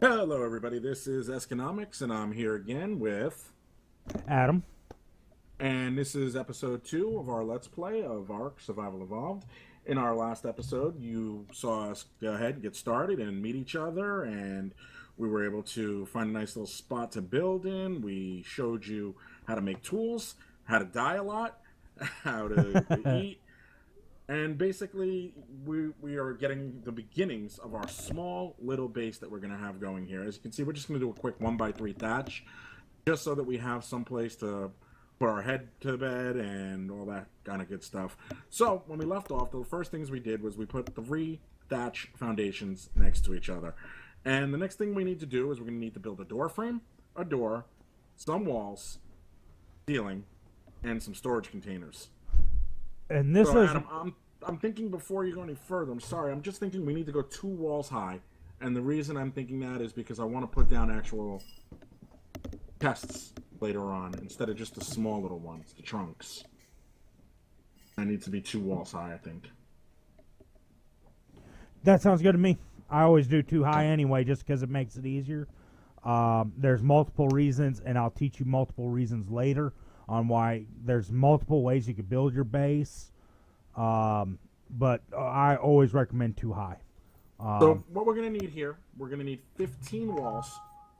Hello, everybody. This is Esconmics, and I'm here again with. Adam. And this is episode 2 of our Let's Play of Ark Survival Evolved. In our last episode, you saw us go ahead and get started and meet each other, and we were able to find a nice little spot to build in. We showed you how to make tools, how to die a lot, how to eat. And basically, we are getting the beginnings of our small little base that we're going to have going here. As you can see, we're just going to do a quick 1x3 thatch, just so that we have some place to put our head to bed and all that kind of good stuff. So, when we left off, the first things we did was we put 3 thatch foundations next to each other. And the next thing we need to do is we're going to need to build a door frame, a door, some walls, ceiling, and some storage containers. And this So, is Adam, I'm thinking before you go any further, I'm sorry, I'm just thinking we need to go 2 walls high. And the reason I'm thinking that is because I want to put down actual chests later on instead of just the small little ones, the trunks. That needs to be 2 walls high, I think. that sounds good to me. I always do too high anyway, just because it makes it easier. There's multiple reasons, and I'll teach you multiple reasons later on why there's multiple ways you could build your base. But I always recommend too high. So what we're going to need here, we're going to need 15 walls,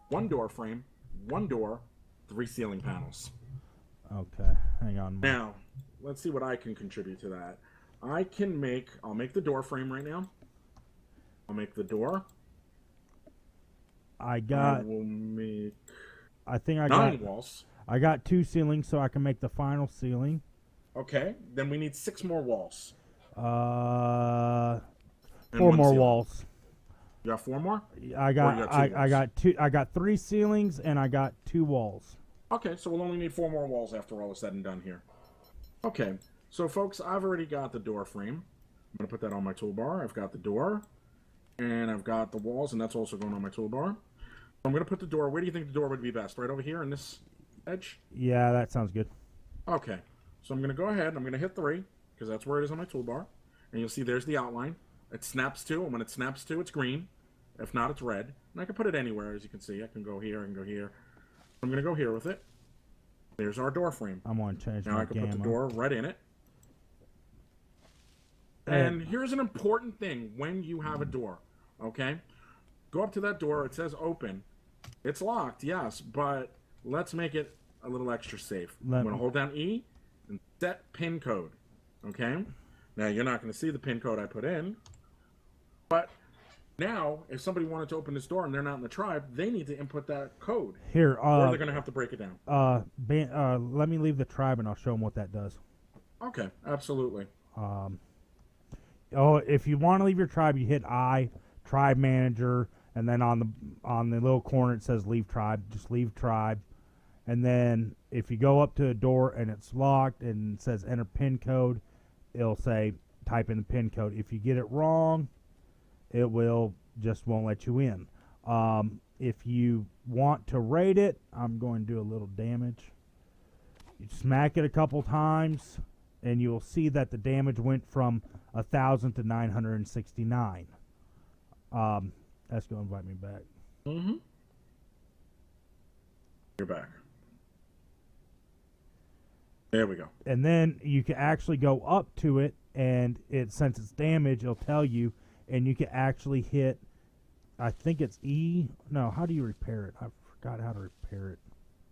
1 door frame, 1 door, 3 ceiling panels. Okay, hang on. Now, let's see what I can contribute to that. I'll make the door frame right now. I'll make the door. I will make I think I 9 got. walls. I got 2 ceilings, so I can make the final ceiling. Okay, then we need 6 more walls. 4 And more 1 ceiling. walls. You got 4 more? I got. I got 2. I got 3 ceilings, and I got 2 walls. Okay, so we'll only need 4 more walls after all is said and done here. Okay, so folks, I've already got the door frame. I'm going to put that on my toolbar. I've got the door, and I've got the walls, and that's also going on my toolbar. I'm going to put the door. Where do you think the door would be best? Right over here in this edge? Yeah, that sounds good. Okay, so I'm going to go ahead. I'm going to hit 3, because that's where it is on my toolbar. And you'll see there's the outline. It snaps to, and when it snaps to, it's green. If not, it's red. And I can put it anywhere, as you can see. I can go here and go here. I'm going to go here with it. There's our door frame. I'm going to change Now my I can gamma. put the door right in it. And here's an important thing when you have a door, okay? Go up to that door. It says open. It's locked, yes, but let's make it a little extra safe. I'm going to hold down E and set pin code, okay? Now, you're not going to see the pin code I put in, but now, if somebody wanted to open this door and they're not in the tribe, they need to input that code. Here, or they're going to have to break it down. let me leave the tribe and I'll show them what that does. Okay, absolutely. If you want to leave your tribe, you hit I, tribe manager, and then on the little corner it says leave tribe. Just leave tribe, and then if you go up to a door and it's locked and it says enter pin code, it'll say type in the pin code. If you get it wrong, it will just won't let you in. If you want to raid it, I'm going to do a little damage. You smack it a couple times, and you'll see that the damage went from 1,000 to 969. That's going to invite me back. Mm-hmm. You're back. There we go. And then you can actually go up to it, and since it's damaged, it'll tell you, and you can actually hit, I think it's E. No, how do you repair it? I forgot how to repair it.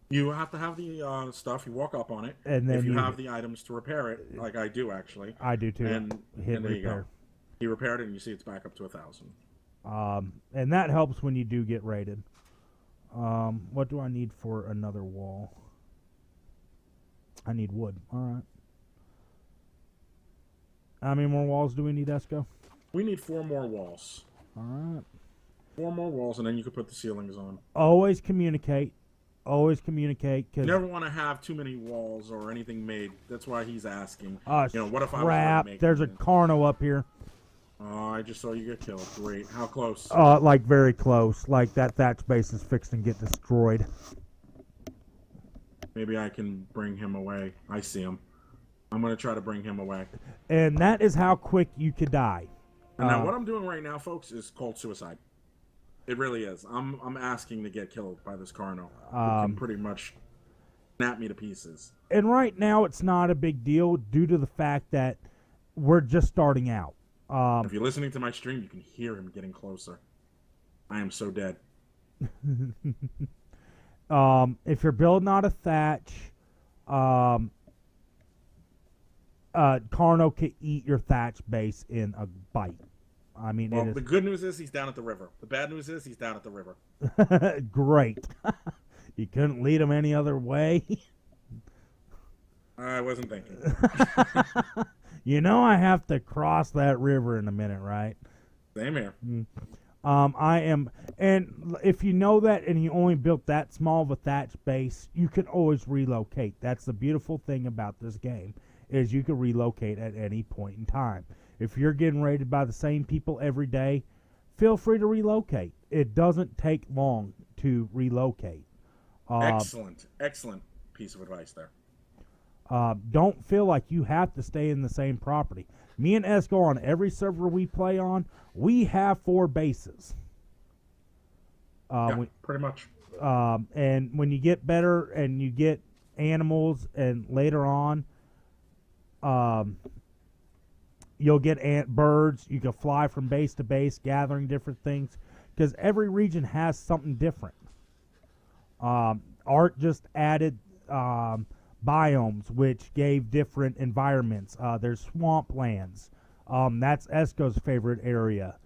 You have to have the stuff. You walk up on it, and then if you have the items to repair it, like I do actually. I do too. And hit and there repair. you go. You repaired it, and you see it's back up to 1,000. And that helps when you do get raided. What do I need for another wall? I need wood. All right. How many more walls do we need, Esco? We need 4 more walls. All right. 4 more walls, and then you can put the ceilings on. Always communicate. Always communicate. You never want to have too many walls or anything made. That's why he's asking. Oh, what if I was crap. making There's a it? Carno up here. Oh, I just saw you get killed. Great. How close? Like very close. Like that thatch base is fixed and get destroyed. Maybe I can bring him away. I see him. I'm going to try to bring him away. And that is how quick you could die. And now what I'm doing right now, folks, is called suicide. It really is. I'm asking to get killed by this Carno, who can Um, pretty much snap me to pieces. and right now, it's not a big deal due to the fact that we're just starting out. If you're listening to my stream, you can hear him getting closer. I am so dead. If you're building out a thatch, um, Carno can eat your thatch base in a bite. I mean, Well, it the good news is he's down at the river. The bad news is he's down at the river. is great. You couldn't lead him any other way. I wasn't thinking. You know I have to cross that river in a minute, right? Same here. I am, and if you know that and you only built that small of a thatch base, you can always relocate. That's the beautiful thing about this game, is you can relocate at any point in time. If you're getting raided by the same people every day, feel free to relocate. It doesn't take long to relocate. Excellent piece of advice there. Don't feel like you have to stay in the same property. Me and Esco, on every server we play on, we have 4 bases. Pretty much. And when you get better and you get animals, and later on, you'll get birds. You can fly from base to base, gathering different things, because every region has something different. Art just added biomes, which gave different environments. There's swamplands. That's Esco's favorite area.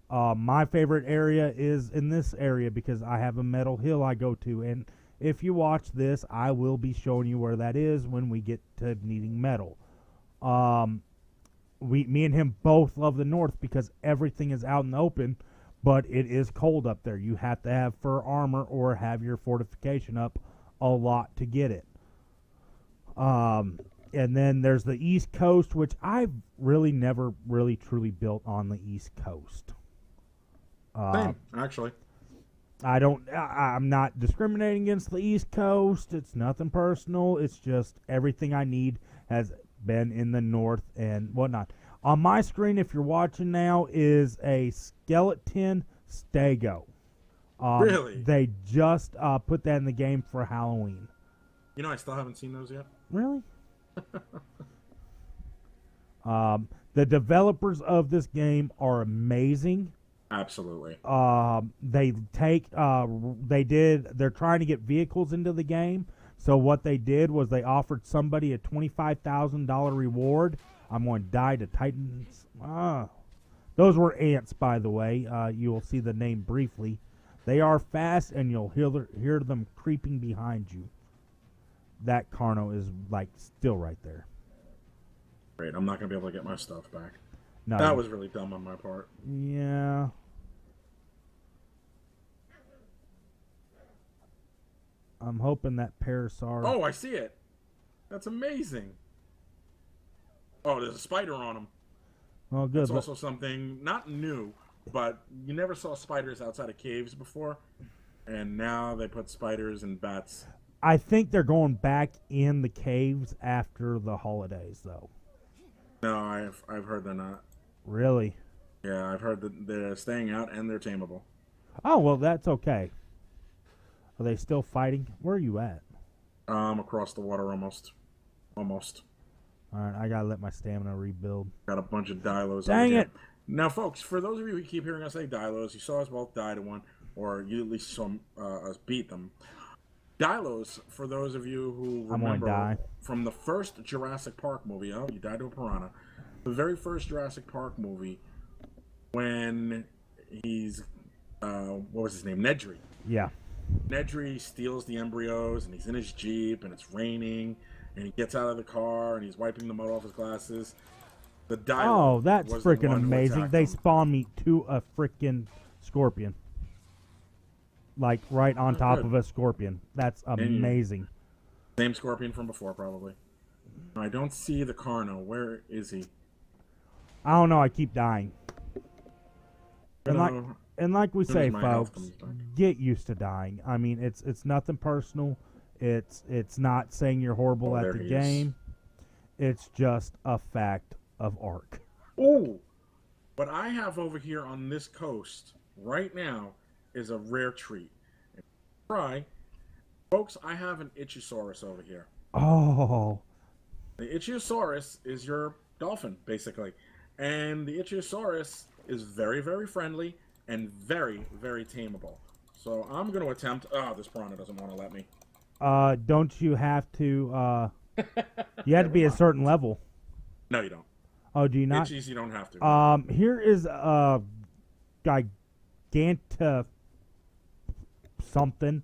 My favorite area is in this area because I have a metal hill I go to, and if you watch this, I will be showing you where that is when we get to needing metal. Me and him both love the north because everything is out in the open, but it is cold up there. You have to have fur armor or have your fortification up a lot to get it. And then there's the East Coast, which I've really never really truly built on the East Coast. Same, actually. I'm not discriminating against the East Coast. It's nothing personal. It's just everything I need has been in the north and whatnot. On my screen, if you're watching now, is a skeleton stego. Really? They just put that in the game for Halloween. You know, I still haven't seen those yet. Really? The developers of this game are amazing. Absolutely. They're trying to get vehicles into the game. So what they did was they offered somebody a $25,000 reward. I'm going to die to Titans. Those were ants, by the way. You will see the name briefly. They are fast, and you'll hear them creeping behind you. That Carno is like still right there. Great. I'm not going to be able to get my stuff back. No, that was really dumb on my part. Yeah. I'm hoping that Parasaur... Oh, I see it. That's amazing. Oh, there's a spider on him. Oh, good. That's also something not new, but you never saw spiders outside of caves before, and now they put spiders and bats. I think they're going back in the caves after the holidays, though. No, I've heard they're not. Really? Yeah, I've heard that they're staying out and they're tameable. Oh, well, that's okay. Are they still fighting? Where are you at? Across the water almost. Almost. All right, I gotta let my stamina rebuild. Got a bunch of Dilos. Dang it! Now, folks, for those of you who keep hearing us say Dilos, you saw us both die to one, or you at least saw us beat them. Dilos, for those of you who remember from the first Jurassic Park movie, oh, you died to a piranha. The very first Jurassic Park movie, when he's, what was his name? Nedry. Yeah. Nedry steals the embryos, and he's in his Jeep, and it's raining, and he gets out of the car, and he's wiping the mud off his glasses. The Dilo. Oh, that's freaking amazing. They spawn me to a freaking scorpion. Like, right on top of a scorpion. That's amazing. Same scorpion from before, probably. I don't see the Carno. Where is he? I don't know. I keep dying. And like we say, folks, get used to dying. I mean, it's nothing personal. It's not saying you're horrible at the game. It's just a fact of Ark. Oh, what I have over here on this coast right now is a rare treat. Try. Folks, I have an Ichthyosaurus over here. Oh. The Ichthyosaurus is your dolphin, basically. And the Ichthyosaurus is very, very friendly and very, very tameable. So I'm going to attempt... Oh, this piranha doesn't want to let me. Don't you have to... you have to be a certain level. No, you don't. Oh, do you not? Itchies, you don't have to. Here is a Giganta something.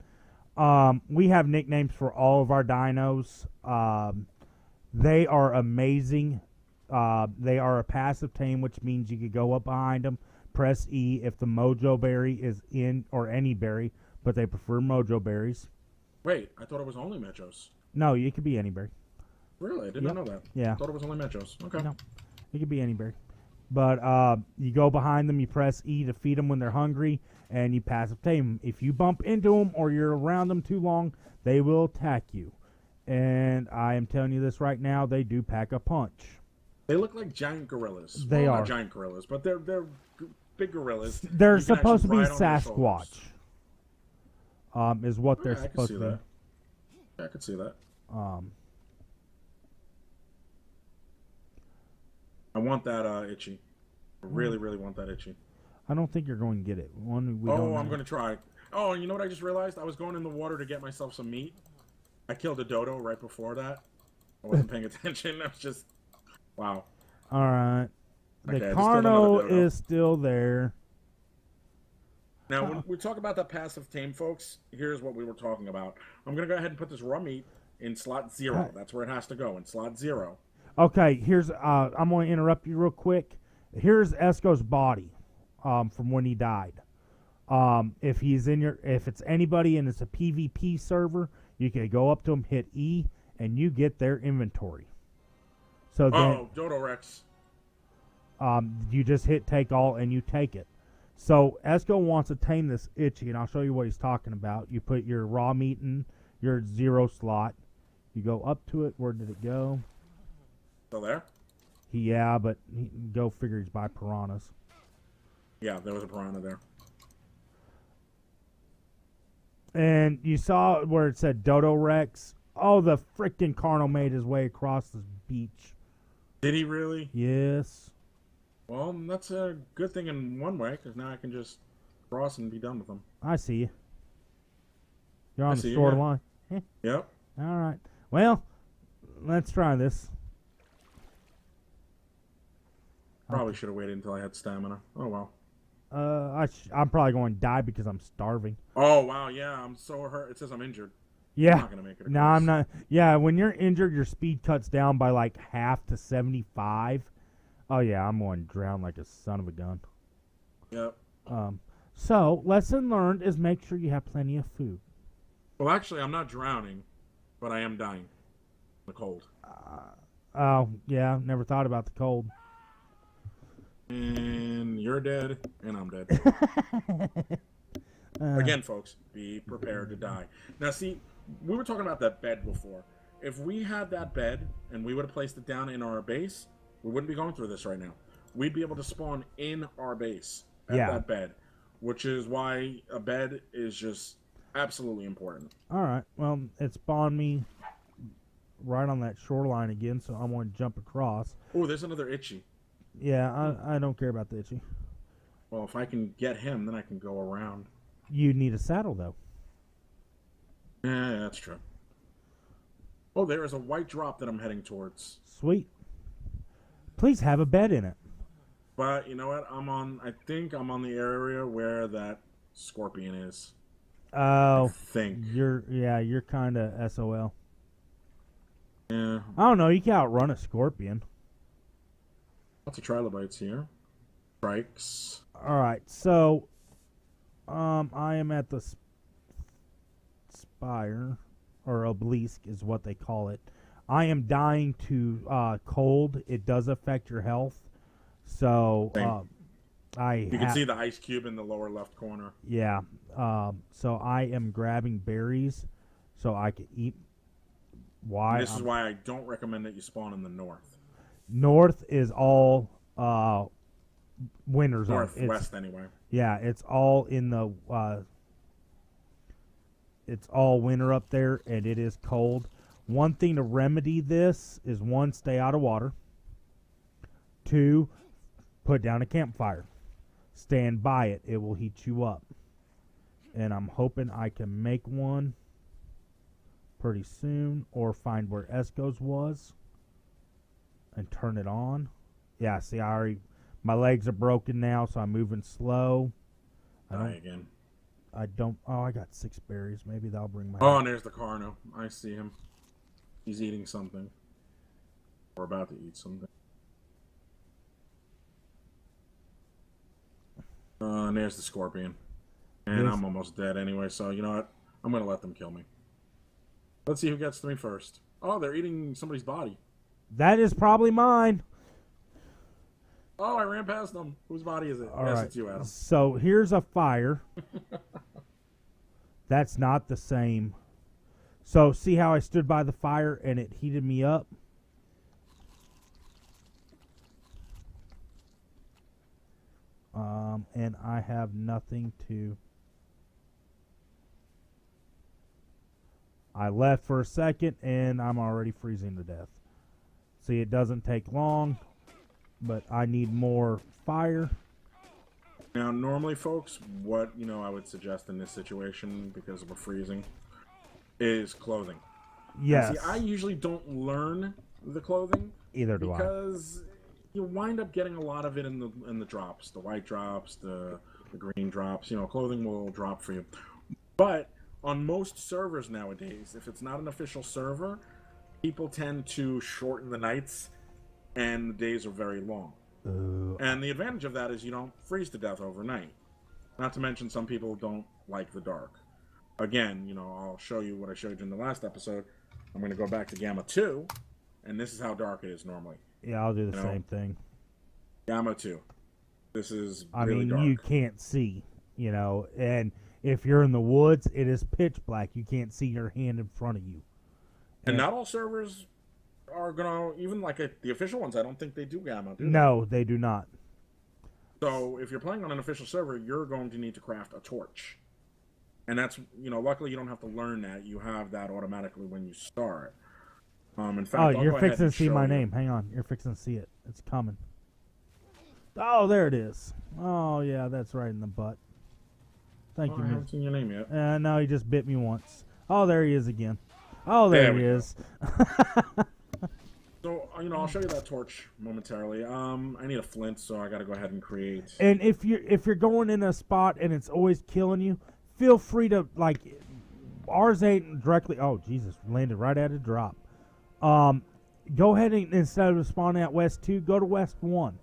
We have nicknames for all of our dinos. They are amazing. They are a passive tame, which means you could go up behind them, press E if the mojo berry is in, or any berry, but they prefer mojo berries. Wait, I thought it was only Metros. No, it could be any berry. Really? I did not know that. Yeah. I thought it was only Metros. Okay. No, it could be any berry. But you go behind them, you press E to feed them when they're hungry, and you passive tame them. If you bump into them or you're around them too long, they will attack you. And I am telling you this right now, they do pack a punch. They look like giant gorillas. They are. Not giant gorillas, but they're big gorillas. They're supposed to be Sasquatch. Is what they're supposed to be. Yeah, I could see that. I want that itchy. I really, really want that itchy. I don't think you're going to get it. I'm going to try. Oh, and you know what I just realized? I was going in the water to get myself some meat. I killed a dodo right before that. I wasn't paying attention. I was just... Wow. All right. The Okay, Carno is still there. Now, when we talk about the passive tame, folks, here's what we were talking about. I'm going to go ahead and put this raw meat in slot 0. That's where it has to go, in slot 0. Okay, here's... I'm going to interrupt you real quick. Here's Esco's body from when he died. If it's anybody and it's a PvP server, you can go up to them, hit E, and you get their inventory. So then, Dodo Rex. You just hit take all and you take it. So Esco wants to tame this itchy, and I'll show you what he's talking about. You put your raw meat in your 0 slot. You go up to it. Where did it go? Still there? Yeah, but go figure he's by piranhas. Yeah, there was a piranha there. And you saw where it said Dodo Rex. Oh, the freaking Carno made his way across the beach. Did he really? Yes. Well, that's a good thing in one way, because now I can just cross and be done with them. I see you. You're on the short line. Yep. All right. Well, let's try this. Probably should have waited until I had stamina. Oh, well. I'm probably going to die because I'm starving. Oh, wow, yeah, I'm so hurt. It says I'm injured. Yeah. I'm not going to make it. No, I'm not. Yeah, when you're injured, your speed cuts down by like half to 75. Oh, yeah, I'm going to drown like a son of a gun. Yep. So, lesson learned is make sure you have plenty of food. Well, actually, I'm not drowning, but I am dying. The cold. Oh, yeah, never thought about the cold. And you're dead, and I'm dead. Again, folks, be prepared to die. Now, see, we were talking about that bed before. If we had that bed and we would have placed it down in our base, we wouldn't be going through this right now. We'd be able to spawn in our base at that bed, which is why a bed is just absolutely important. All right. Well, it spawned me right on that shoreline again, so I'm going to jump across. Oh, there's another itchy. Yeah, I don't care about the itchy. Well, if I can get him, then I can go around. You need a saddle, though. Yeah, that's true. Oh, there is a white drop that I'm heading towards. Sweet. Please have a bed in it. But you know what? I think I'm on the area where that scorpion is. Oh. I think. You're kind of SOL. Yeah. I don't know. You can outrun a scorpion. Lots of trilobites here. Strikes. All right. So, I am at the spire, or obelisk is what they call it. I am dying to cold. It does affect your health. So, you can see the ice cube in the lower left corner. Yeah. So I am grabbing berries so I can eat. Why? This is why I don't recommend that you spawn in the north. North is all winter zone. Northwest, anyway. Yeah, it's all in the. It's all winter up there, and it is cold. One thing to remedy this is 1, stay out of water. 2, put down a campfire. Stand by it; it will heat you up. And I'm hoping I can make one pretty soon, or find where Esco's was and turn it on. Yeah, see, my legs are broken now, so I'm moving slow. Again. Oh, I got 6 berries. Maybe that'll bring my. Oh, and there's the Carno. I see him. He's eating something. Or about to eat something. And there's the Scorpion. And I'm almost dead anyway, so you know what? I'm going to let them kill me. Let's see who gets to me first. Oh, they're eating somebody's body. That is probably mine. Oh, I ran past them. Whose body is it? All yes, right. it's you, Adam. So here's a fire. That's not the same. So see how I stood by the fire and it heated me up? And I have nothing to... I left for a second and I'm already freezing to death. See, it doesn't take long, but I need more fire. Now, normally, folks, what I would suggest in this situation, because we're freezing, is clothing. Yes. See, I usually don't learn the clothing. Either do I. Because you wind up getting a lot of it in the drops, the white drops, the green drops. Clothing will drop for you. But on most servers nowadays, if it's not an official server, people tend to shorten the nights, and the days are very long. And the advantage of that is you don't freeze to death overnight. Not to mention some people don't like the dark. Again, I'll show you what I showed you in the last episode. I'm going to go back to Gamma 2, and this is how dark it is normally. Yeah, I'll do the same thing. Gamma 2. This is I really mean, dark. you can't see, and if you're in the woods, it is pitch black. You can't see your hand in front of you. And not all servers are gonna, even like the official ones, I don't think they do Gamma, do they? No, they do not. So if you're playing on an official server, you're going to need to craft a torch. And that's, luckily you don't have to learn that. You have that automatically when you start. In fact, Oh, you're fixing to see my name. Hang on. You're fixing to see it. It's coming. Oh, there it is. Oh, yeah, that's right in the butt. Thank you, I haven't seen your name yet. No, he just bit me once. Oh, there he is again. Oh, there he is. So, I'll show you that torch momentarily. I need a flint, so I got to go ahead and create. And if you're going in a spot and it's always killing you, feel free to, like, ours ain't directly. Oh, Jesus, landed right at a drop. Go ahead and instead of spawning at West 2, go to West 1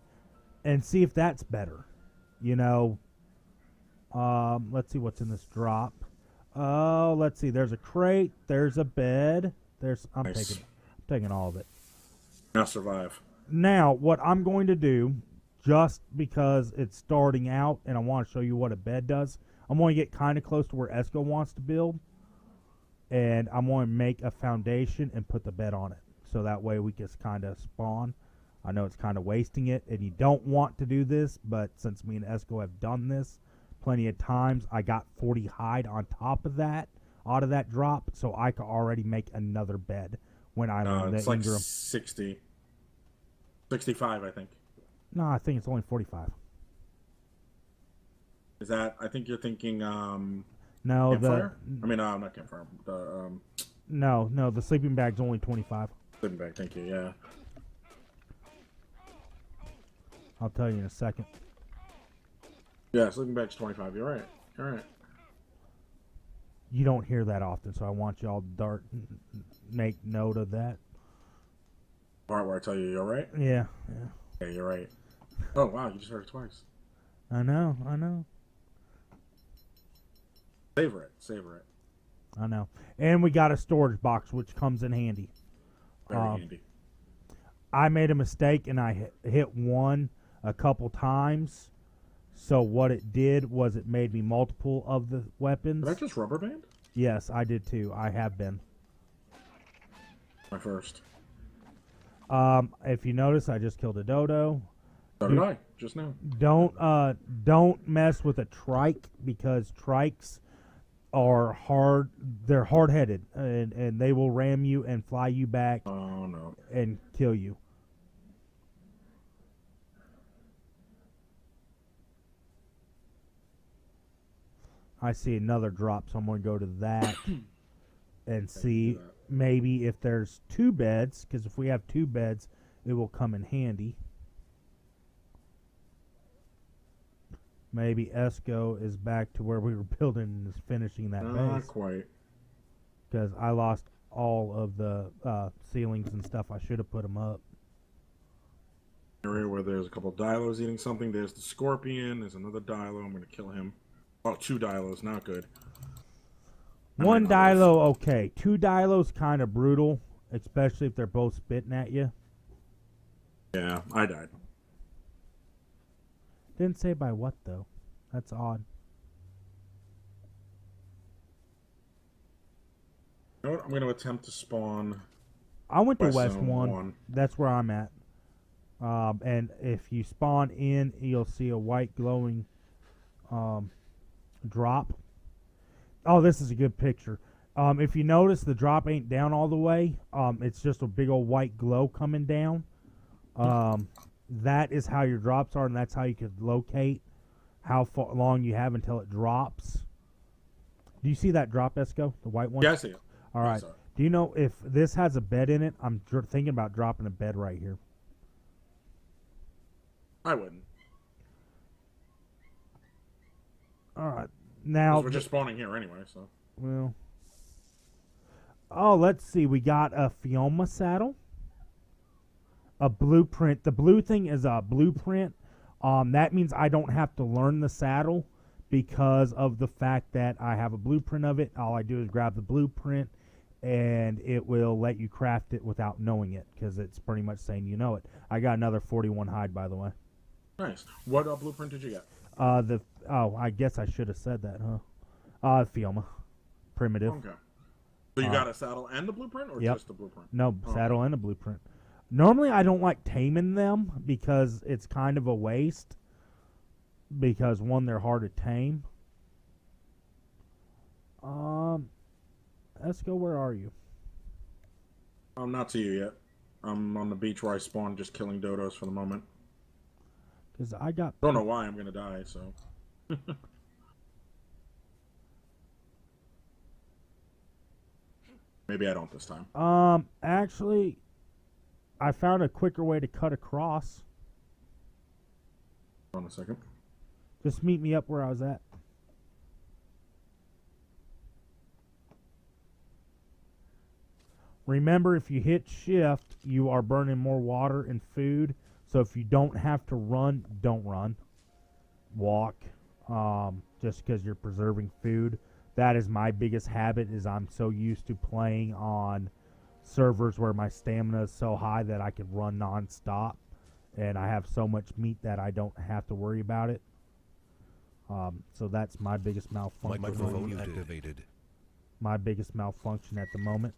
and see if that's better. Let's see what's in this drop. Oh, let's see. There's a crate. There's a bed. I'm nice. taking all of it. Now survive. Now, what I'm going to do, just because it's starting out and I want to show you what a bed does, I'm going to get kind of close to where Esco wants to build, and I'm going to make a foundation and put the bed on it. So that way we can kind of spawn. I know it's kind of wasting it, and you don't want to do this, but since me and Esco have done this plenty of times, I got 40 hide on top of that, out of that drop, so I could already make another bed when I learn it's the like Ingram. 60. 65, I think. No, I think it's only 45. Is that, I think you're thinking, No, campfire? Not campfire. No, the sleeping bag's only 25. Sleeping bag, thank you, yeah. I'll tell you in a second. Yeah, sleeping bag's 25, you're right. All right. You don't hear that often, so I want y'all to make note of that. Part where I tell you you're right? Yeah. Yeah, you're right. Oh, wow, you just heard it twice. I know. Savor it. I know. And we got a storage box, which comes in handy. Very handy. I made a mistake, and I hit one a couple times. So what it did was it made me multiple of the weapons. Did I just rubber band? Yes, I did too. I have been. My first. If you notice, I just killed a dodo. So did I, just now. Don't mess with a trike, because trikes are hard. They're hard-headed, and they will ram you and fly you back. Oh, no. And kill you. I see another drop, so I'm going to go to that and see maybe if there's 2 beds, because if we have 2 beds, it will come in handy. Maybe Esco is back to where we were building and is finishing that base. Not quite. Because I lost all of the ceilings and stuff. I should have put them up. Area where there's a couple of dilos eating something. There's the scorpion. There's another dilo. I'm going to kill him. Oh, 2 dilos. Not good. 1 dilo, okay. 2 dilos, kind of brutal, especially if they're both spitting at you. Yeah, I died. Didn't say by what, though. That's odd. You know what? I'm going to attempt to spawn. I went to West West Zone 1. That's where I'm at. And if you spawn in, you'll see a white glowing drop. Oh, this is a good picture. If you notice, the drop ain't down all the way. It's just a big old white glow coming down. That is how your drops are, and that's how you could locate how long you have until it drops. Do you see that drop, Esco? The white one? Yeah, I see it. All right. Do you know if this has a bed in it? I'm thinking about dropping a bed right here. I wouldn't. All right. Now we're just spawning here anyway, so. Well. Oh, let's see. We got a Fioma saddle. A blueprint. The blue thing is a blueprint. That means I don't have to learn the saddle because of the fact that I have a blueprint of it. All I do is grab the blueprint, and it will let you craft it without knowing it, because it's pretty much saying you know it. I got another 41 hide, by the way. Nice. What blueprint did you get? I guess I should have said that, huh? Fioma. Primitive. Okay. So you got a saddle and the blueprint, or just the blueprint? No, saddle and a blueprint. Normally, I don't like taming them because it's kind of a waste. Because, one, they're hard to tame. Esco, where are you? I'm not to you yet. I'm on the beach where I spawned, just killing dodos for the moment. Because I got... Don't know why I'm going to die, so... Maybe I don't this time. Actually, I found a quicker way to cut across. Hold on a second. Just meet me up where I was at. Remember, if you hit shift, you are burning more water and food. So if you don't have to run, don't run. Walk. Just because you're preserving food. That is my biggest habit, is I'm so used to playing on servers where my stamina is so high that I can run non-stop. And I have so much meat that I don't have to worry about it. So that's my biggest malfunction. Microphone activated. My biggest malfunction at the moment.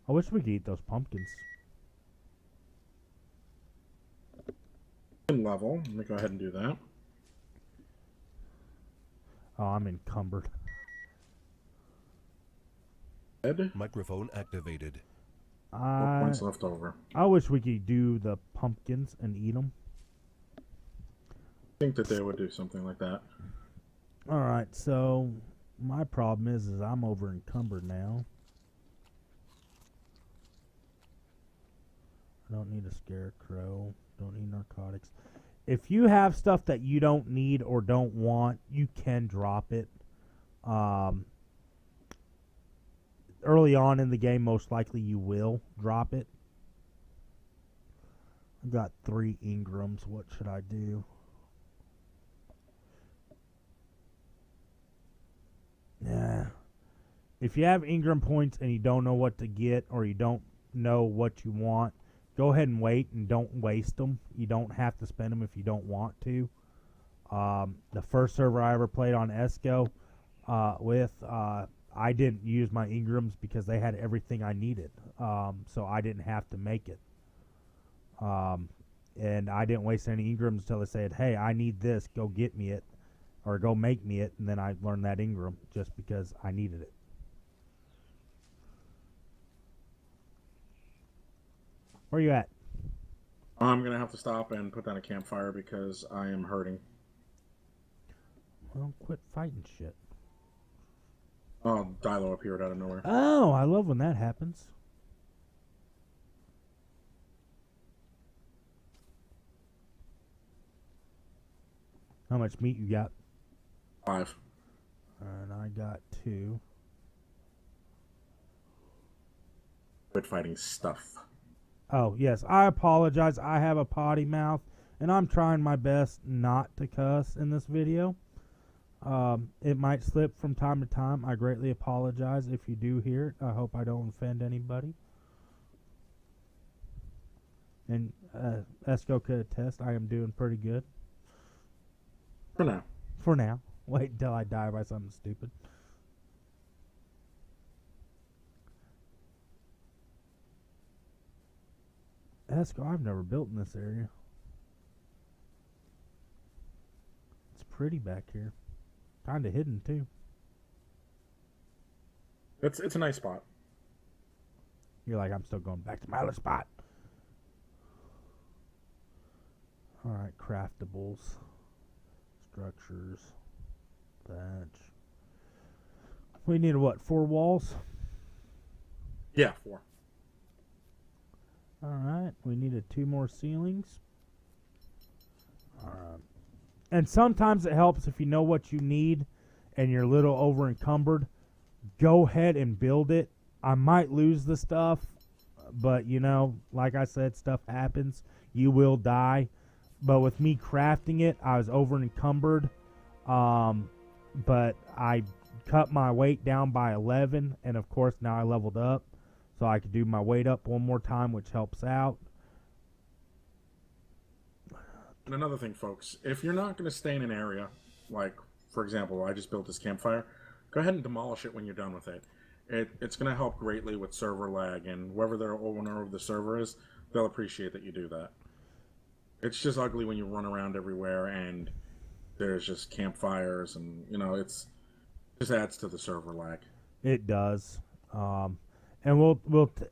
I wish we could eat those pumpkins. Level. Let me go ahead and do that. Oh, I'm encumbered. Ed? Microphone activated. What points left over? I wish we could do the pumpkins and eat them. I think that they would do something like that. Alright, so my problem is I'm over encumbered now. I don't need a scarecrow. Don't need narcotics. If you have stuff that you don't need or don't want, you can drop it. Early on in the game, most likely you will drop it. I've got 3 Ingrams. What should I do? Yeah. If you have Ingram points and you don't know what to get, or you don't know what you want, go ahead and wait and don't waste them. You don't have to spend them if you don't want to. The first server I ever played on Esco I didn't use my Ingrams because they had everything I needed. So I didn't have to make it. And I didn't waste any engrams until they said, "Hey, I need this. Go get me it, or go make me it." And then I learned that engram just because I needed it. Where you at? I'm gonna have to stop and put down a campfire because I am hurting. Well, quit fighting shit. Oh, Dilo appeared out of nowhere. Oh, I love when that happens. How much meat you got? 5. And I got 2. Quit fighting stuff. Oh, yes. I apologize. I have a potty mouth, and I'm trying my best not to cuss in this video. It might slip from time to time. I greatly apologize if you do hear it. I hope I don't offend anybody. And Esco could attest, I am doing pretty good. For now. For now. Wait until I die by something stupid. Esco, I've never built in this area. It's pretty back here. Kind of hidden, too. It's a nice spot. You're like, I'm still going back to my other spot. Alright, craftables. Structures. Bench. We need, what, 4 walls? Yeah, 4. Alright, we needed 2 more ceilings. Alright. And sometimes it helps if you know what you need and you're a little over encumbered. Go ahead and build it. I might lose the stuff, but you know, like I said, stuff happens. You will die. But with me crafting it, I was over encumbered. But I cut my weight down by 11, and of course now I leveled up. So I could do my weight up one more time, which helps out. And another thing, folks, if you're not going to stay in an area, like, for example, I just built this campfire, go ahead and demolish it when you're done with it. It's going to help greatly with server lag, and whoever the owner of the server is, they'll appreciate that you do that. It's just ugly when you run around everywhere and there's just campfires, and, you know, it just adds to the server lag. It does. And we'll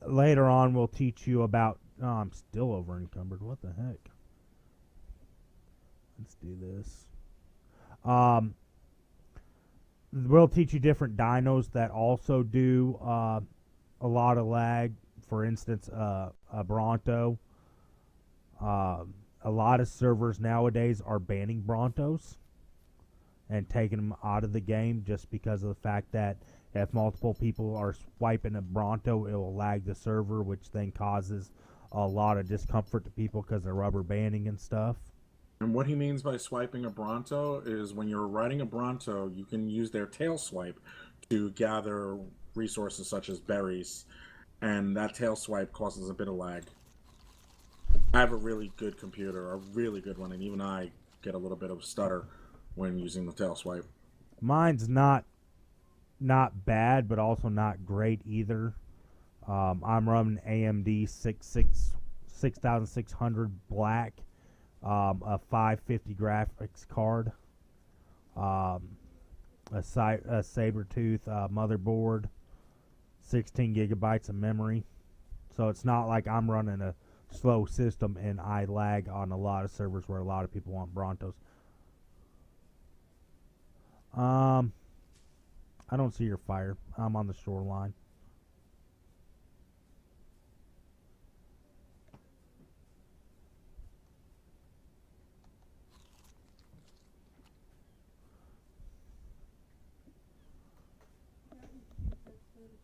later on we'll teach you about. Oh, I'm still over encumbered. What the heck? Let's do this. We'll teach you different dinos that also do a lot of lag. For instance, a Bronto. A lot of servers nowadays are banning Brontos and taking them out of the game just because of the fact that if multiple people are swiping a Bronto, it will lag the server, which then causes a lot of discomfort to people because they're rubber banding and stuff. And what he means by swiping a Bronto is when you're riding a Bronto, you can use their tail swipe to gather resources such as berries, and that tail swipe causes a bit of lag. I have a really good computer, a really good one, and even I get a little bit of stutter when using the tail swipe. Mine's not bad, but also not great either. I'm running AMD 6600 black, a 550 graphics card, a Sabertooth motherboard, 16 gigabytes of memory. So it's not like I'm running a slow system and I lag on a lot of servers where a lot of people want Brontos. I don't see your fire. I'm on the shoreline.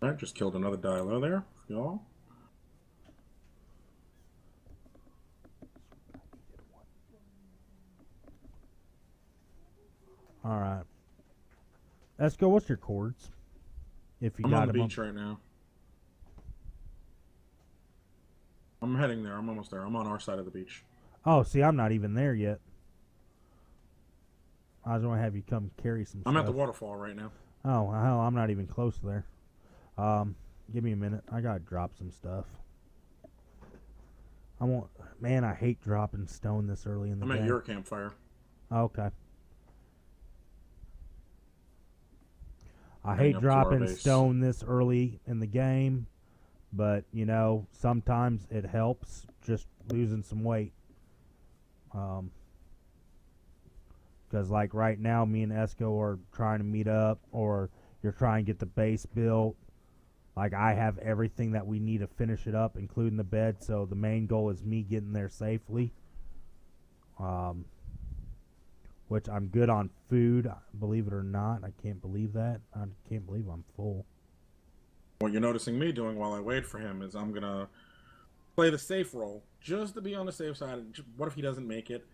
I just killed another Dilo there, y'all. All right. Let's go. What's your chords? If you I'm got on the them beach right now. I'm heading there. I'm almost there. I'm on our side of the beach. Oh, see, I'm not even there yet. I was going to have you come carry some I'm stuff. at the waterfall right now. Oh, hell, I'm not even close there. Give me a minute. I got to drop some stuff. Man, I hate dropping stone this early in the I'm game. at your campfire. Okay. I Heading hate up to our dropping base. stone this early in the game, but you know, sometimes it helps just losing some weight. Because like right now, me and Esco are trying to meet up, or you're trying to get the base built. Like I have everything that we need to finish it up, including the bed. So the main goal is me getting there safely. Which I'm good on food, believe it or not. I can't believe that. I can't believe I'm full. What you're noticing me doing while I wait for him is I'm going to play the safe role, just to be on the safe side. What if he doesn't make it?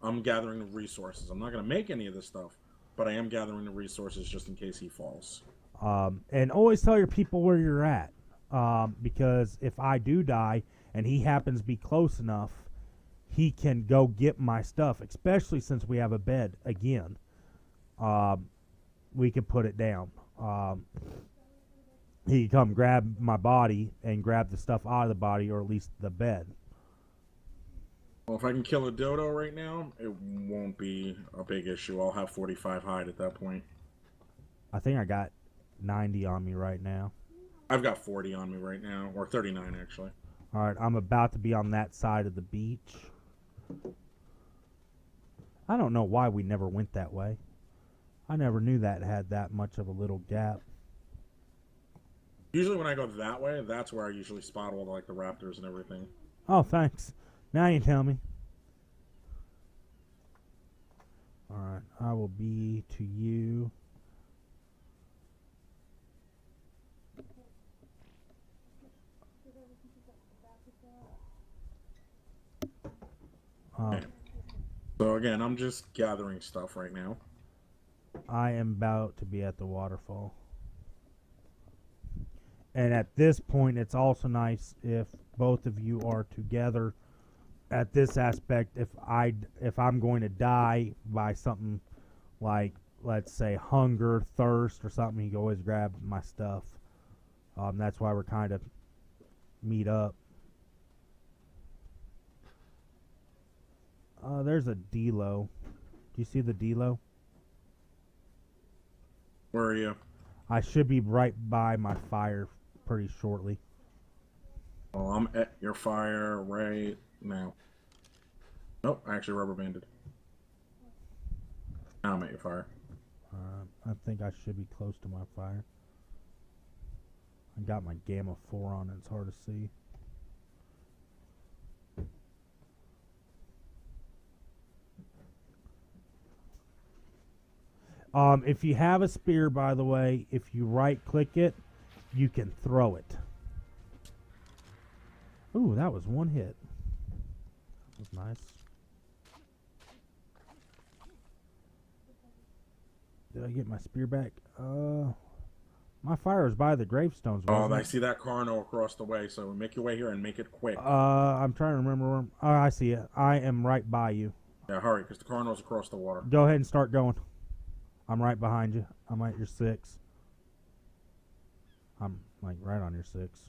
I'm gathering the resources. I'm not going to make any of this stuff, but I am gathering the resources just in case he falls. And always tell your people where you're at. Because if I do die and he happens to be close enough, he can go get my stuff, especially since we have a bed again. We can put it down. He can come grab my body and grab the stuff out of the body, or at least the bed. Well, if I can kill a dodo right now, it won't be a big issue. I'll have 45 hide at that point. I think I got 90 on me right now. I've got 40 on me right now, or 39 actually. All right, I'm about to be on that side of the beach. I don't know why we never went that way. I never knew that had that much of a little gap. Usually when I go that way, that's where I usually spot all the raptors and everything. Oh, thanks. Now you tell me. All right, I will be to you. Okay. So again, I'm just gathering stuff right now. I am about to be at the waterfall. And at this point, it's also nice if both of you are together at this aspect. If I'm going to die by something like, let's say, hunger, thirst, or something, you can always grab my stuff. That's why we're kind of meet up. There's a D-Lo. Do you see the D-Lo? Where are you? I should be right by my fire pretty shortly. Well, I'm at your fire right now. Nope, I actually rubber banded. Now I'm at your fire. I think I should be close to my fire. I got my Gamma 4 on it. It's hard to see. If you have a spear, by the way, if you right-click it, you can throw it. Ooh, that was one hit. That was nice. Did I get my spear back? My fire is by the gravestones. Oh, I see that Carno across the way, so make your way here and make it quick. I'm trying to remember where oh, I see it. I am right by you. Yeah, hurry, because the Carno's across the water. Go ahead and start going. I'm right behind you. I'm at your 6. I'm like right on your 6.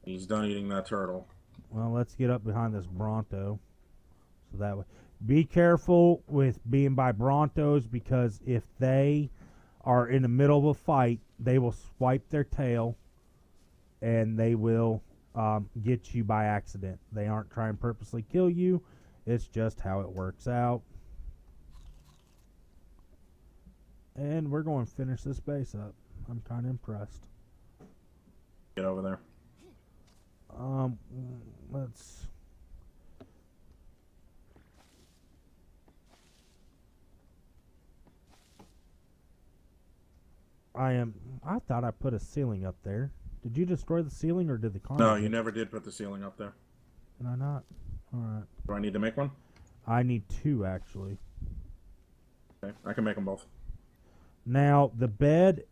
He's done eating that turtle. Well, let's get up behind this Bronto. So that way. Be careful with being by Brontos, because if they are in the middle of a fight, they will swipe their tail and they will get you by accident. They aren't trying to purposely kill you. It's just how it works out. And we're going to finish this base up. I'm kind of impressed. Get over there. Let's... I thought I put a ceiling up there. Did you destroy the ceiling, or did the car? No, you never did put the ceiling up there. Did I not? Alright. Do I need to make one? I need 2, actually. Okay, I can make them both. Now, the bed,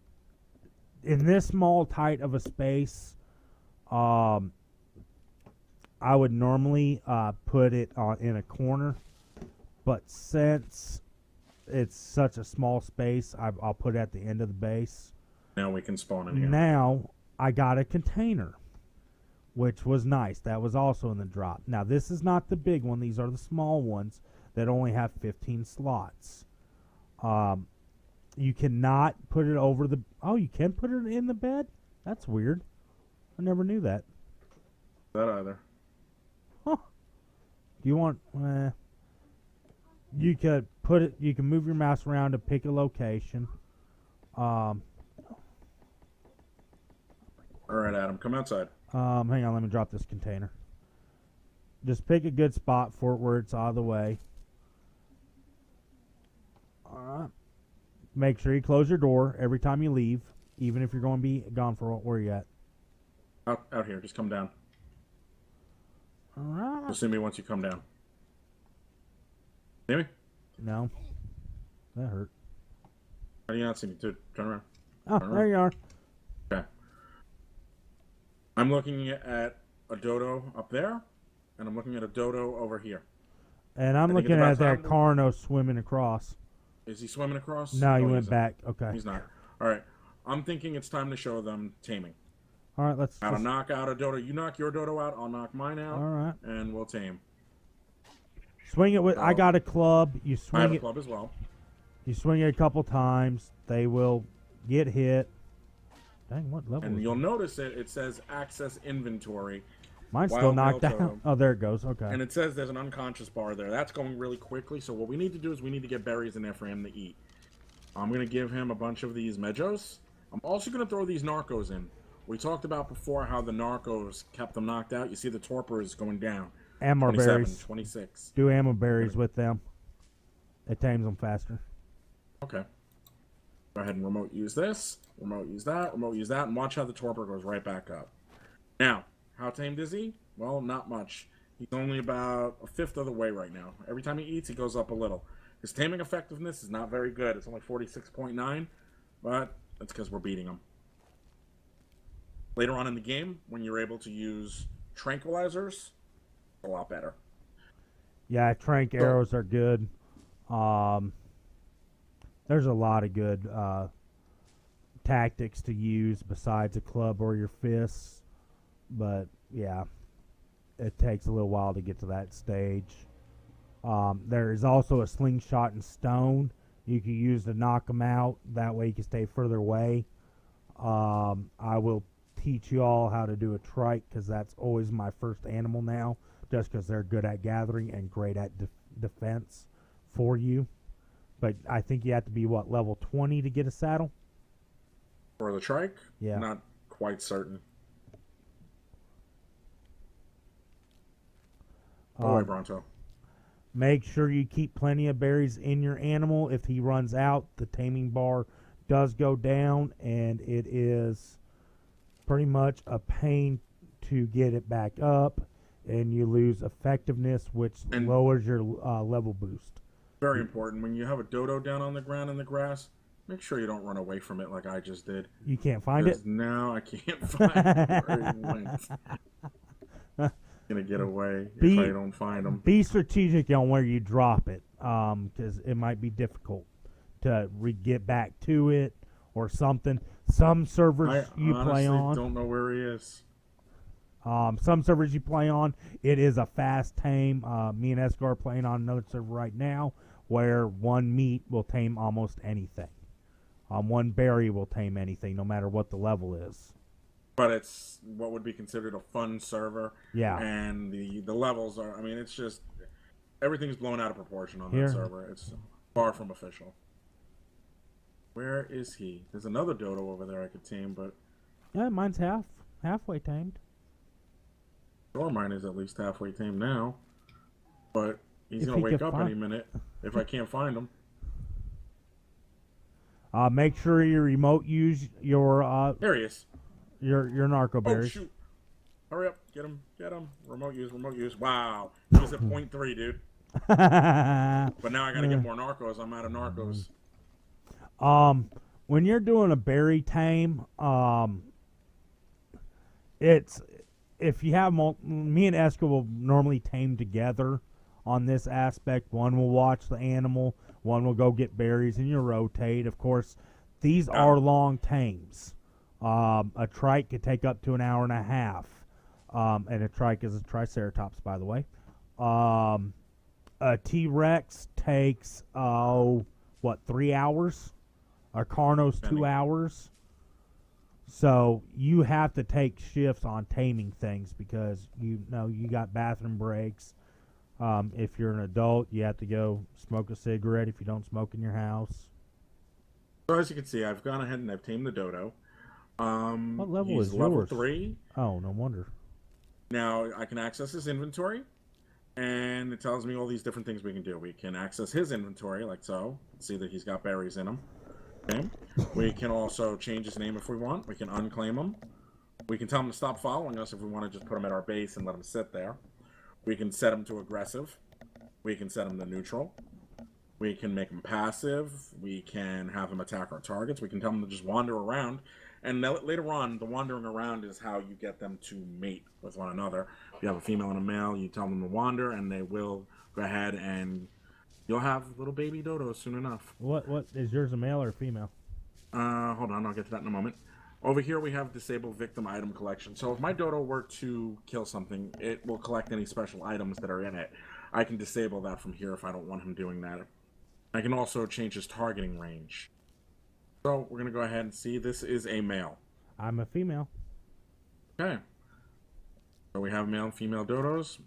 in this small, tight of a space, I would normally put it in a corner. But since it's such a small space, I'll put it at the end of the base. Now we can spawn in here. Now, I got a container. which was nice. That was also in the drop. Now, this is not the big one. These are the small ones that only have 15 slots. You cannot put it over the... Oh, you can put it in the bed? That's weird. I never knew that. That either. Huh. Do you want... you could put it... You can move your mouse around to pick a location. All right, Adam, come outside. Hang on, let me drop this container. Just pick a good spot for it where it's out of the way. Alright. Make sure you close your door every time you leave, even if you're going to be gone for where you're at. Out here, just come down. Alright. You'll see me once you come down. See me? No. That hurt. How do you not see me, dude? Turn around. Oh, Turn there around. you are. Okay. I'm looking at a dodo up there, and I'm looking at a dodo over here. And I'm I think looking it's at about that time Carno swimming across. Is he swimming across? No, he Oh, went isn't. back. Okay. He's not. All right. I'm thinking it's time to show them taming. All right, let's I'll just... knock out a dodo. You knock your dodo out, I'll knock mine out. All right. And we'll tame. Swing it with... I got a club. You I have swing a it... club as well. You swing it a couple times. They will get hit. Dang, what level And is you'll it? notice it says access inventory. Mine's Wild still knocked Male out. Totem. Oh, there it goes. Okay. And it says there's an unconscious bar there. That's going really quickly. So what we need to do is we need to get berries in there for him to eat. I'm going to give him a bunch of these Medjos. I'm also going to throw these Narcos in. We talked about before how the Narcos kept them knocked out. You see the torpor is going down. Ammo 27, berries. 26. Do ammo berries with them. It tames them faster. Okay. Go ahead and remote use this. Remote use that. Remote use that. And watch how the torpor goes right back up. Now, how tamed is he? Well, not much. He's only about a fifth of the way right now. Every time he eats, he goes up a little. His taming effectiveness is not very good. It's only 46.9, but that's because we're beating him. Later on in the game, when you're able to use tranquilizers, a lot better. Yeah, trank arrows are good. There's a lot of good tactics to use besides a club or your fists. But, yeah, it takes a little while to get to that stage. There is also a slingshot and stone you can use to knock them out. That way you can stay further away. I will teach you all how to do a trike because that's always my first animal now, just because they're good at gathering and great at defense for you. But I think you have to be, what, level 20 to get a saddle? For the trike? Yeah. Not quite certain. Oh, wait, Bronto. Make sure you keep plenty of berries in your animal. If he runs out, the taming bar does go down, and it is pretty much a pain to get it back up, and you lose effectiveness, which lowers your level boost. Very important. When you have a dodo down on the ground in the grass, make sure you don't run away from it like I just did. You can't find it? 'Cause now I can't find where he went. Gonna get away if I don't find him. Be strategic on where you drop it, because it might be difficult to get back to it or something. Some servers you play on, I don't know where he is. some servers you play on, it is a fast tame. Me and Escar are playing on another server right now where one meat will tame almost anything. One berry will tame anything, no matter what the level is. But it's what would be considered a fun server. Yeah. And the levels are, I mean, it's just, everything's blown out of proportion on Here. that server. It's far from official. Where is he? There's another dodo over there I could tame, but... Yeah, mine's halfway tamed. Sure, mine is at least halfway tamed now. But he's If going to he wake could up find- any minute if I can't find him. Make sure you remote use your There he is. your narco Oh, berries. shoot. Hurry up. Get him. Get him. Remote use. Remote use. Wow. He was at 0.3, dude. But now I got to get more narcos. I'm out of narcos. When you're doing a berry tame, it's if you have me and Eska will normally tame together on this aspect. One will watch the animal, one will go get berries, and you rotate. Of course, these are long tames. A trike could take up to an hour and a half. And a trike is a triceratops, by the way. A T-Rex takes 3 hours? A Carno's 2 hours. So you have to take shifts on taming things because you got bathroom breaks. If you're an adult, you have to go smoke a cigarette if you don't smoke in your house. So as you can see, I've gone ahead and I've tamed the dodo. What level He's is level yours? 3. Oh, no wonder. Now I can access his inventory, and it tells me all these different things we can do. We can access his inventory, like so. See that he's got berries in him. Okay. We can also change his name if we want. We can unclaim him. We can tell him to stop following us if we want to just put him at our base and let him sit there. We can set him to aggressive. We can set him to neutral. We can make him passive. We can have him attack our targets. We can tell him to just wander around. And later on, the wandering around is how you get them to mate with one another. If you have a female and a male, you tell them to wander, and they will go ahead and you'll have little baby dodos soon enough. What is yours, a male or a female? Hold on, I'll get to that in a moment. Over here we have disabled victim item collection. So if my dodo were to kill something, it will collect any special items that are in it. I can disable that from here if I don't want him doing that. I can also change his targeting range. So we're going to go ahead and see. This is a male. I'm a female. Okay. So we have male and female dodos.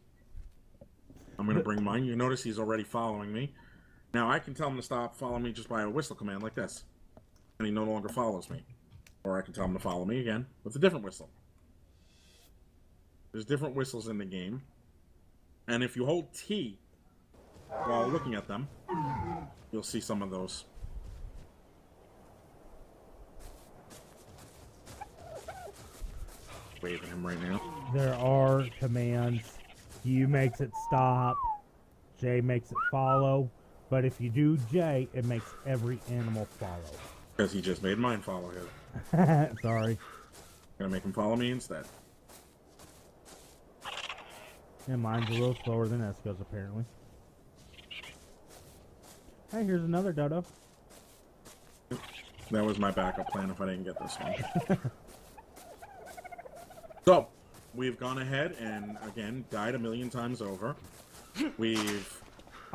I'm going to bring mine. You notice he's already following me. Now I can tell him to stop following me just by a whistle command like this. And he no longer follows me. Or I can tell him to follow me again with a different whistle. There's different whistles in the game. And if you hold T while looking at them, you'll see some of those. Waving him right now. There are commands. U makes it stop. J makes it follow. But if you do J, it makes every animal follow. Because he just made mine follow him. Sorry. Gonna make him follow me instead. And mine's a little slower than Esco's, apparently. Hey, here's another dodo. That was my backup plan if I didn't get this one. So, we've gone ahead and, again, died a million times over. I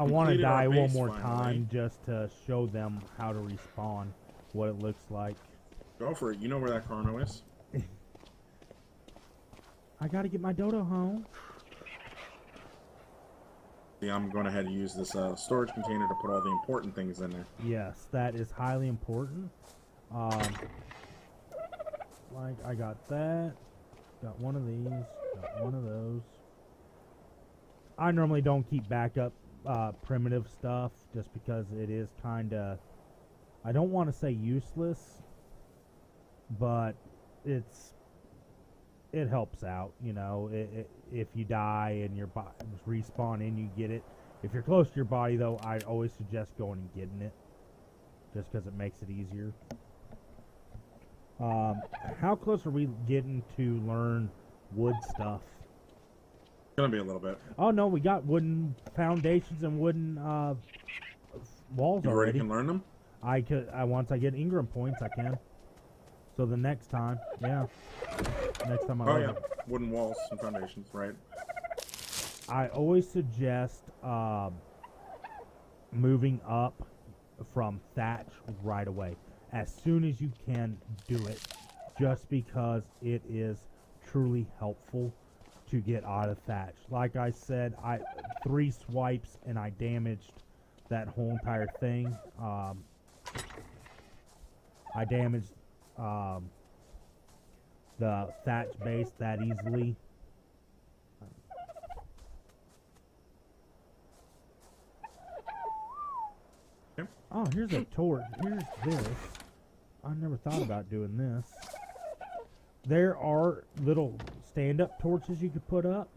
want to completed our die one base more finally. time just to show them how to respawn, what it looks like. Go for it. You know where that Carno is? I gotta get my dodo home. See, I'm going ahead and use this storage container to put all the important things in there. Yes, that is highly important. Like, I got that. Got one of these. Got one of those. I normally don't keep backup primitive stuff just because it is kind of, I don't want to say useless, but it helps out, you know. If you die and your body respawn in, you get it. If you're close to your body, though, I always suggest going and getting it, just because it makes it easier. How close are we getting to learn wood stuff? It's going to be a little bit. Oh no, we got wooden foundations and wooden walls You already already. can learn them? Once I get Ingram points, I can. So the next time, yeah. Next time I Oh, learn yeah. it. Wooden walls and foundations, right? I always suggest moving up from thatch right away. As soon as you can, do it. Just because it is truly helpful to get out of thatch. Like I said, 3 swipes and I damaged that whole entire thing. I damaged the thatch base that easily. Okay. Oh, here's a torch. Here's this. I never thought about doing this. There are little stand-up torches you could put up.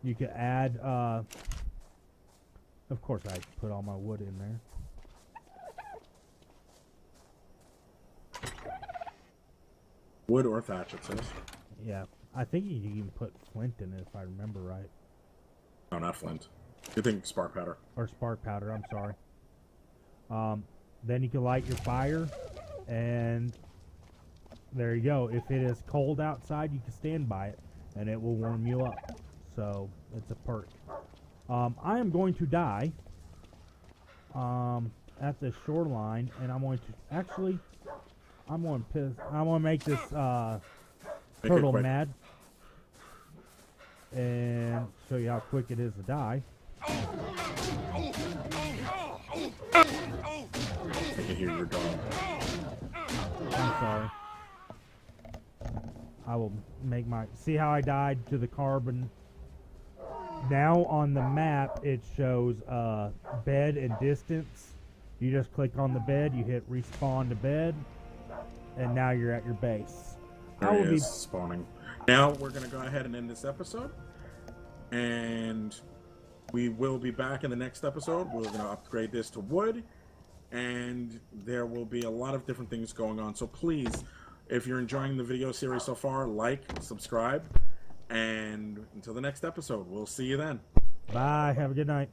You could add, of course I put all my wood in there. Wood or thatch, it says. Yeah, I think you can even put flint in it if I remember right. No, not flint. You think spark powder. Or spark powder, I'm sorry. Then you can light your fire, and there you go. If it is cold outside, you can stand by it, and it will warm you up. So it's a perk. I am going to die at the shoreline, and I'm going to actually. I'm going to make this turtle mad, and show you how quick it is to die. I can hear your dog. I'm sorry. I will make my... See how I died to the carbon? Now on the map, it shows bed and distance. You just click on the bed, you hit respawn to bed, and now you're at your base. There he is, spawning. Now we're going to go ahead and end this episode. And we will be back in the next episode. We're going to upgrade this to wood. And there will be a lot of different things going on. So please, if you're enjoying the video series so far, like, subscribe. And until the next episode, we'll see you then. Bye. Have a good night.